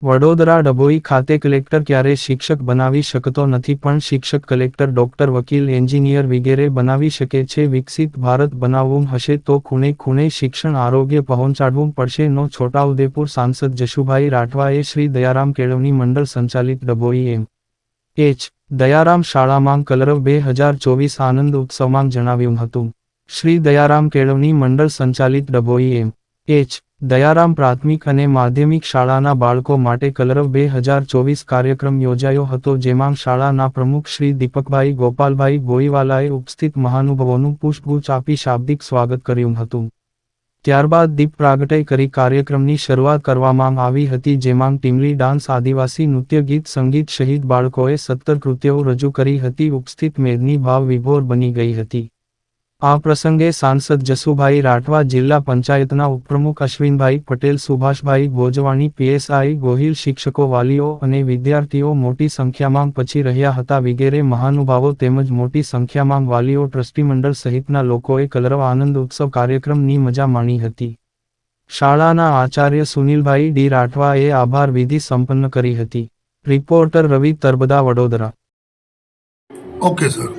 વડોદરા ડભોઈ ખાતે કલેક્ટર ક્યારે શિક્ષક બનાવી શકતો નથી પણ શિક્ષક કલેક્ટર ડોક્ટર વકીલ એન્જિનિયર વગેરે બનાવી શકે છે. વિકસિત ભારત બનાવવું હશે તો ખૂણે ખૂણે શિક્ષણ આરોગ્ય પહોંચાડવું પડશે નો છોટાઉદેપુર સાંસદ જશુભાઈ રાઠવાએ શ્રી દયારામ કેળવણી મંડળ સંચાલિત ડભોઈ એમ.એચ. દયારામ શાળામાં કલરવ 2024 આનંદ ઉત્સવમાં જણાવ્યું હતું. શ્રી દયારામ કેળવણી મંડળ સંચાલિત ડભોઈ એમ.એચ. દયારામ પ્રાથમિક અને માધ્યમિક શાળાના બાળકો માટે કલરવ 2024 કાર્યક્રમ યોજાયો હતો જેમાં શાળાના પ્રમુખ શ્રી દીપકભાઈ ગોપાલભાઈ ગોઈવાલાએ ઉપસ્થિત મહાનુભાવોનું પુષ્પગુચ્છ આપી શાબ્દિક સ્વાગત કર્યું હતું. ત્યારબાદ દીપ પ્રાગટય કરી કાર્યક્રમની શરૂઆત કરવામાં આવી હતી જેમાં ટીમલી ડાન્સ આદિવાસી નૃત્ય ગીત સંગીત સહિત બાળકોએ 17 કૃતિઓ રજૂ કરી હતી. ઉપસ્થિત મેદની ભાવ વિભોર બની ગઈ હતી. આ પ્રસંગે સાંસદ જશુભાઈ રાઠવા, જિલ્લા પંચાયતના ઉપપ્રમુખ અશ્વિનભાઈ પટેલ, સુભાષભાઈ ભોજવાણી, પીએસઆઈ ગોહિલ, શિક્ષકો, વાલીઓ અને વિદ્યાર્થીઓ મોટી સંખ્યામાં પહોંચી રહ્યા હતા. વગેરે મહાનુભાવો તેમજ મોટી સંખ્યામાં વાલીઓ, ટ્રસ્ટી મંડળ સહિતના લોકોએ કલરવ આનંદ ઉત્સવ કાર્યક્રમની મજા માણી હતી. શાળાના આચાર્ય સુનિલભાઈ ડી રાઠવાએ આભાર વિધિ સંપન્ન કરી હતી. Reporter Ravi Tarbada, Vadodara. Okay sir.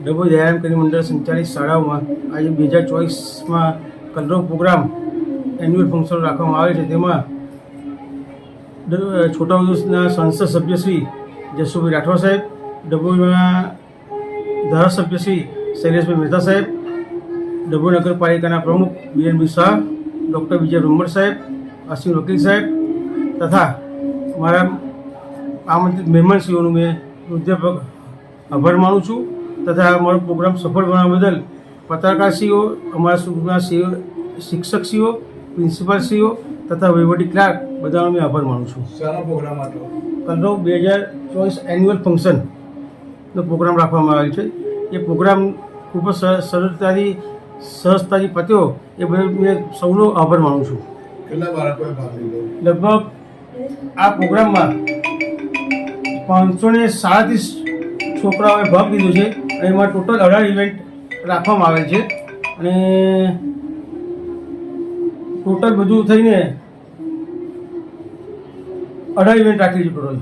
Dabhoi Dayaram કેળવણી મંડળ સંચાલિત શાળાઓમાં આજે 2024માં કલરવ પ્રોગ્રામ એન્યુઅલ ફંક્શન રાખવામાં આવે છે. તેમાં છોટાઉદેપુરના સંસદ સભ્ય શ્રી જશુભાઈ રાઠવા સાહેબ, ડભોઈના ધારાસભ્ય શ્રી શૈલેષભાઈ મહેતા સાહેબ, ડભોઈ નગરપાલિકાના પ્રમુખ બીએનબી શાહ, ડૉક્ટર વિજય બ્રહ્મટ સાહેબ, અશ્વિન વકીલ સાહેબ તથા મારા આમંત્રિત મહેમાનશ્રીઓનું મેં હૃદયપૂર્વક આભાર માનું છું. તથા અમારો પ્રોગ્રામ સફળ બનાવવા બદલ પત્રકારશ્રીઓ, અમારા સ્કૂલના શિક્ષકશ્રીઓ, પ્રિન્સિપાલશ્રીઓ તથા વહીવટી ક્લાર્ક બધાનો મેં આભાર માનું છું. શાળા પ્રોગ્રામ હતો કલરવ 2024 એન્યુઅલ ફંક્શનનો પ્રોગ્રામ રાખવામાં આવેલ છે. એ પ્રોગ્રામ ખૂબ જ સહજતાથી પત્યો એ બદલ મેં સૌનો આભાર માનું છું. કેટલા બાળકોએ ભાગ લીધો? લગભગ આ પ્રોગ્રામમાં 537 છોકરાઓએ ભાગ લીધો છે અને એમાં ટોટલ 18 ઇવેન્ટ રાખવામાં આવેલ છે અને ટોટલ બધું થઈને 18 ઇવેન્ટ રાખેલી છે ટોટલ.